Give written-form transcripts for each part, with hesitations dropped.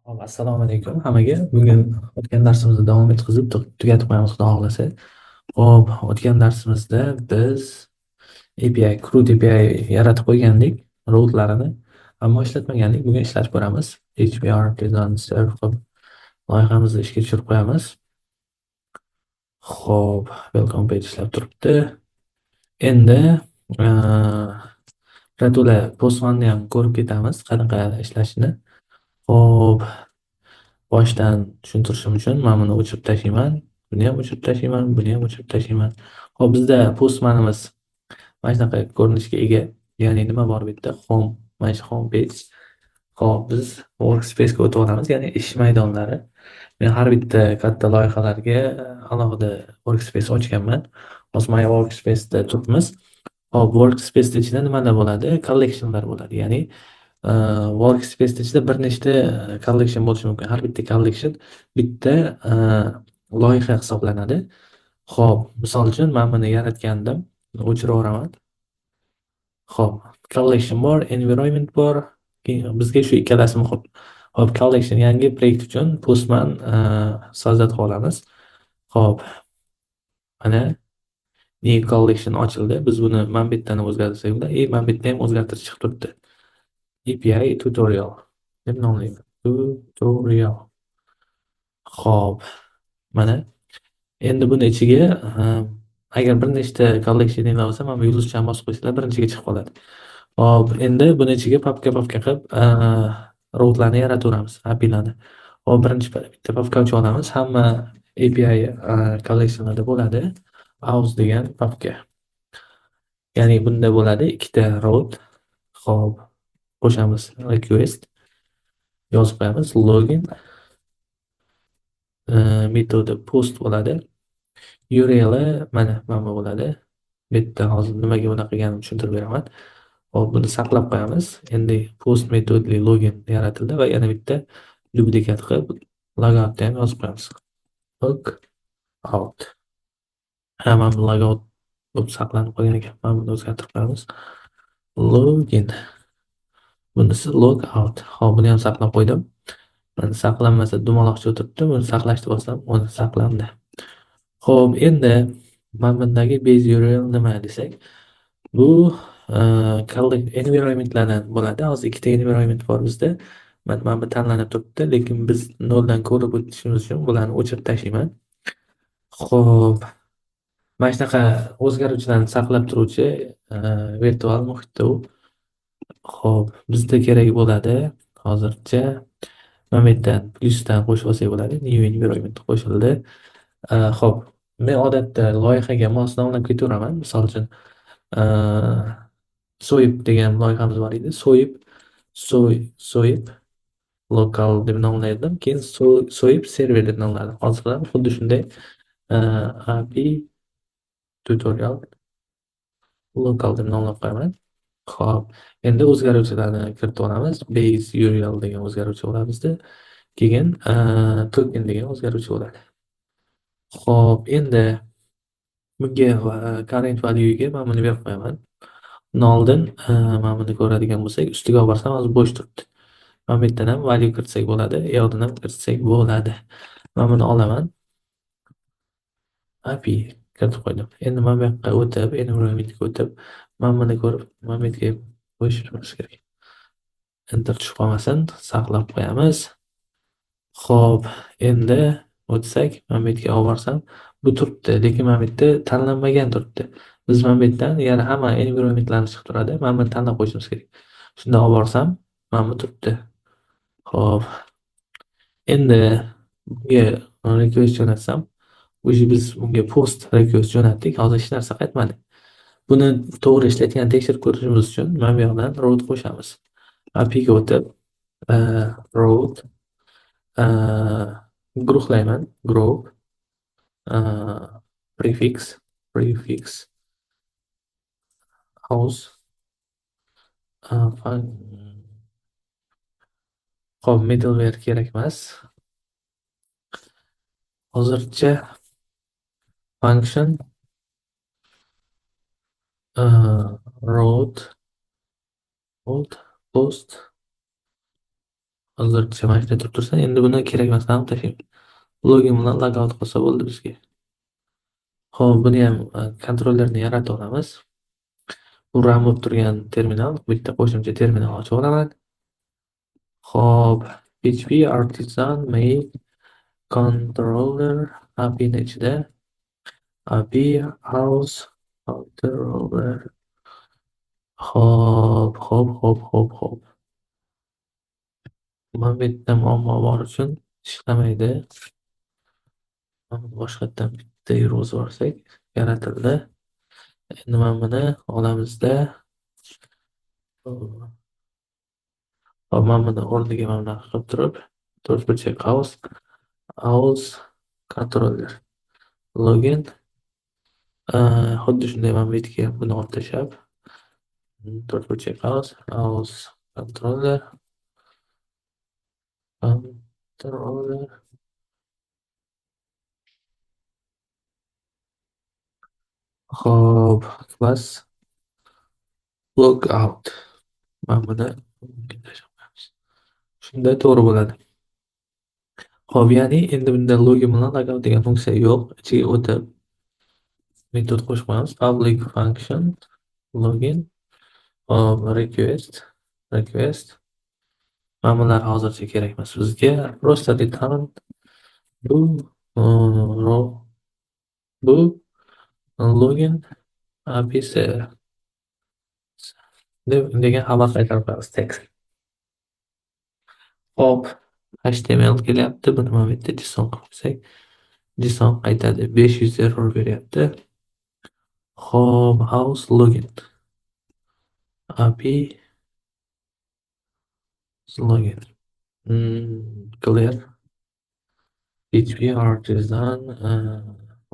Hop, assalomu alaykum hammaga. Bugun o'tgan darsimizni davom etkazib tugatib qo'yamiz, xudo xohlasa. Hop, o'tgan darsimizda biz API, CRUD API yaratib qo'ygandik, routlarini, ammo ishlatmagandik. Bugun ishlatib ko'ramiz. HBR Design Serve qilib loyihamizni ishga tushirib qo'yamiz. Hop, welcome page ishlab turibdi. Endi Ratula Postmanni ham ko'rib ketamiz, qanaqa ishlashini. Hop, boshdan tushuntirishim uchun mana buni o'chirib tashlayman. Buni ham o'chirib tashlayman, buni ham o'chirib tashlayman. Hop, bizda postmanimiz mana shunaqa ko'rinishga ega. Ya'ni nima bor bu yerda? Home, mana shu home page. Hop, biz workspace ga o'tib olamiz, ya'ni ish maydonlari. Men har bitta katta loyihalarga alohida workspace ochganman. Hozir mana workspace da turibmiz. Hop, workspace ichida nimalar bo'ladi? Collectionlar bo'ladi. Ya'ni workspace ichida bir nechta collection bo'lishi mumkin. Har bitta collection bitta loyiha hisoblanadi. Xo'p, misol uchun men buni yaratgandim. O'chirib yuboraman. Xo'p, collection bor, environment bor. Bizga shu ikkalasi muhim. Xo'p, collection yangi proyekt uchun Postman so'zlatib olamiz. Xo'p, mana new collection ochildi. Biz buni manbitdan o'zgartirsak bo'ladi. Manbitda ham o'zgartirish chiqib turibdi. API tutorial deb nomlayman. Tutorial. Xo'p, mana endi buni ichiga agar bir nechta collectioninglar bo'lsa, mana bu yulduzchani bosib qo'ysanglar birinchiga chiqib qoladi. Hop, endi buni ichiga papka qilib routlarni yarataveramiz, APIlarni. Hop, birinchi bitta papka ochib olamiz. Hamma API collectionlarda bo'ladi. House degan papka. Ya'ni bunda bo'ladi ikkita route. Hop, qo'shamiz request. Yozib qo'yamiz login. Metodi post bo'ladi. URL mana bu bo'ladi. Bitta hozir nimaga bunaqa qilganimni tushuntirib beraman. Hop, buni saqlab qo'yamiz. Endi post metodli login yaratildi va yana bitta duplikat qilib logoutni ham yozib qo'yamiz. Log out. Hamma logout bo'lib saqlanib qolgan ekan. Mana buni o'zgartirib qo'yamiz. Login. Bunisi log out. Hop, buni ham saqlab qo'ydim. Mana saqlanmasa dumaloqcha o'tiribdi. Buni saqlashni bosam, uni saqlandi. Xo'p, endi mana bundagi base URL nima desak, bu environmentlardan bo'ladi. Hozir ikkita environment bor bizda. Mana bu tanlanib turibdi, lekin biz noldan ko'rib o'tishimiz uchun bularni o'chirib tashlayman. Xo'p, mana shunaqa o'zgaruvchilarni saqlab turuvchi virtual muhitda u. Xo'p, bizda kerak bo'ladi hozircha mana bu yerdan plyusdan qo'shib olsak bo'ladi. New environment qo'shildi. Xo'p, men odatda loyihaga mos nomlab ketaveraman. Misol uchun so'yib degan loyihamiz bor edi. So'yib lokal deb nomladim. Keyin so'yib server deb nomladim. Hozir ham xuddi shunday API tutorial lokal deb nomlab qo'yaman. Xo'p, endi o'zgaruvchilarni kiritib olamiz. Base URL degan o'zgaruvchi bo'ladi bizda. Keyin token degan o'zgaruvchi bo'ladi. Xo'p, endi bunga current value'ga men buni berib qo'yaman. Undan oldin mana buni ko'radigan bo'lsak, ustiga olib borsam hozir bo'sh turibdi. Mana bu yerdan ham value kiritsak bo'ladi, u yoqdan ham kiritsak bo'ladi. Men buni olaman. API kiritib qo'ydim. Endi mana bu yoqqa o'tib, environmentga o'tib, mana buni ko'rib, mana bu yerga qo'yishimiz kerak. Enter tushib qolmasin, saqlab qo'yamiz. Xo'p, endi o'tsak, mana bu yerga olib borsam, bu turibdi, lekin mana bu yerda tanlanmagan turibdi. Biz mana bu yerdan yana hamma environmentlarni chiqib turadi. Mana buni tanlab qo'yishimiz kerak. Shunda olib borsam, mana bu turibdi. Xo'p. Endi bunga request jo'natsam, o'sha biz bunga post request jo'natdik. Hozir hech narsa qaytmadi. Buni to'g'ri ishlayotganini tekshirib ko'rishimiz uchun mana bu yoqdan route qo'shamiz. API ga o'tib, route guruhlayman. Group prefix house Xo'p, middleware kerak emas. Hozircha function route post Hozircha mana shunday turib tursin. Endi buni kerak emas, qani tashlayman. Login bilan logout qilsa bo'ldi bizga. Xo'p, buniyam kontrollerni yaratib olamiz. Bu RAM bo'lib turgan terminal, bitta qo'shimcha terminal ochib olaman. Xo'p, PHP Artisan Make Controller API'ni ichida API House Controller. Xo'p. Mana bu yerda muammo bor uchun ishlamaydi. Mana boshqatdan bitta yozib olsak yaratildi. Endi mana buni olamizda. Hop, mana buni o'rniga mana bunaqa qilib turib, to'rtburchak house controller login. Xuddi shunday mana bu yerga buni olib tashlab, to'rtburchak house controller. Xo'p, class logout. Mana buni shunda to'g'ri bo'ladi. Xo'p, ya'ni endi bunda login bilan logout degan funksiya yo'q. Ichiga o'tib metod qo'shib qo'yamiz. Public function login request. Mana bular hozircha kerak emas bizga. Просто return bu bu login API degan xabar qaytarib qo'yamiz text. Hop, HTML kelyapti. Buni mana bu yerda JSON qilib qo'ysak, JSON qaytadi. 500 error beryapti. Hop, house login API login clear PHP artisan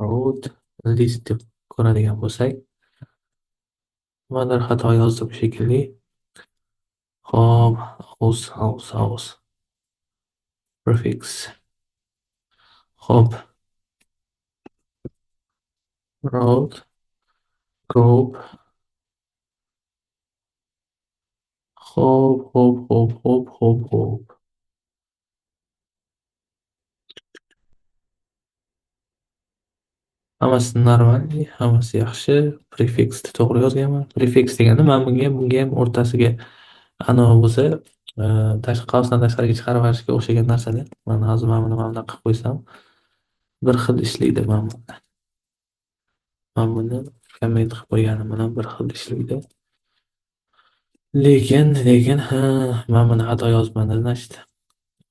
root list deb ko'radigan bo'lsak, nimadir xato yozdim shekilli. Hop, house prefix. Hop, root group. Hop. Hammasi normal, hammasi yaxshi. Prefixni to'g'ri yozganman. Prefix degani mana bunga ham o'rtasiga anavi bo'lsa, tashqi qavsdan tashqariga chiqarib olishga o'xshagan narsada. Mana hozir mana buni mana bunaqa qilib qo'ysam, bir xil ishlaydi mana bu. Mana buni comment qilib qo'yganim bilan bir xil ishlaydi. Lekin mana buni xato yozibman, значит.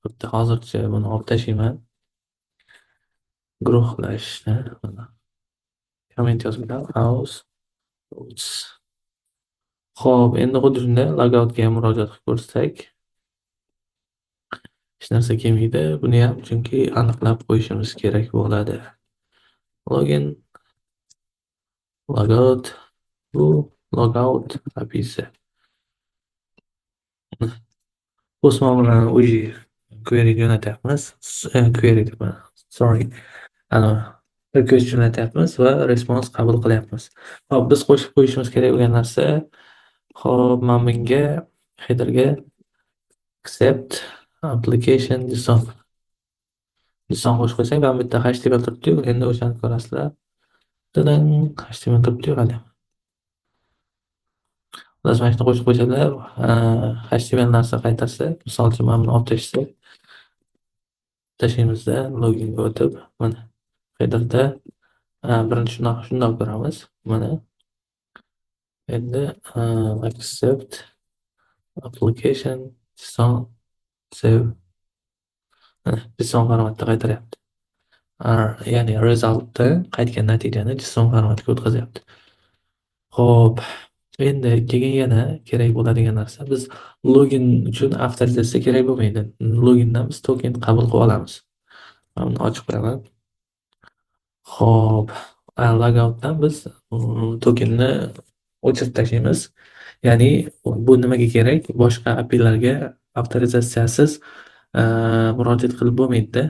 Bitta hozircha buni olib tashlayman. Guruhlashni mana comment yozib house. Xo'p, endi xuddi shunday logoutga ham murojaat qilib ko'rsak, hech narsa kelmaydi. Buni ham chunki aniqlab qo'yishimiz kerak bo'ladi. Login logout bu logout API'si. O'smon bilan uji query jo'natyapmiz. Query debman. Sorry. Request jo'natyapmiz va response qabul qilyapmiz. Hop, biz qo'shib qo'yishimiz kerak bo'lgan narsa, hop, mana bunga headerga accept application JSON qo'shib qo'ysak, mana bu yerda HTML turibdi-yu, endi o'shani ko'rasizlar. Dadang, HTML turibdi-yu hali. Biz mana shuni qo'shib qo'ysalar, HTML narsa qaytarsa, misol uchun mana buni olib tashlaymizda, loginga o'tib, mana headerda birinchi shundoq ko'ramiz. Mana endi accept application JSON save JSON formatda qaytaryapti. Ya'ni resultda qaytgan natijani JSON formatiga o'tkazyapti. Xo'p, endi keyin yana kerak bo'ladigan narsa, biz login uchun avtorizatsiya kerak bo'lmaydi. Logindan biz token qabul qilib olamiz. Mana buni ochib qo'yaman. Xo'p, logoutdan biz tokenni o'chirib tashlaymiz. Ya'ni bu nimaga kerak? Boshqa API'larga avtorizatsiyasiz murojaat qilib bo'lmaydi-da.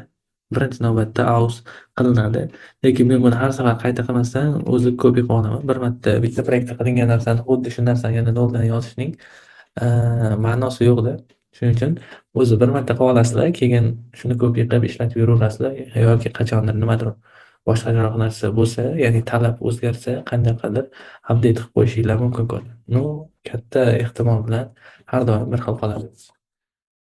Birinchi navbatda aus qilinadi. Lekin men buni har safar qayta qilmasdan o'zi copy qilib olaman. Bir marta bitta proyektda qilingan narsani xuddi shu narsani yana noldan yozishning ma'nosi yo'q-da. Shuning uchun o'zi bir marta qilib olasizlar, keyin shuni ko'p yiqib ishlatib yuraverasizlar yoki qachondir nimadir boshqacharoq narsa bo'lsa, ya'ni talab o'zgarsa qanaqadir update qilib qo'yishinglar mumkin ko'p. Ну, katta ehtimol bilan har doim bir xil qoladi.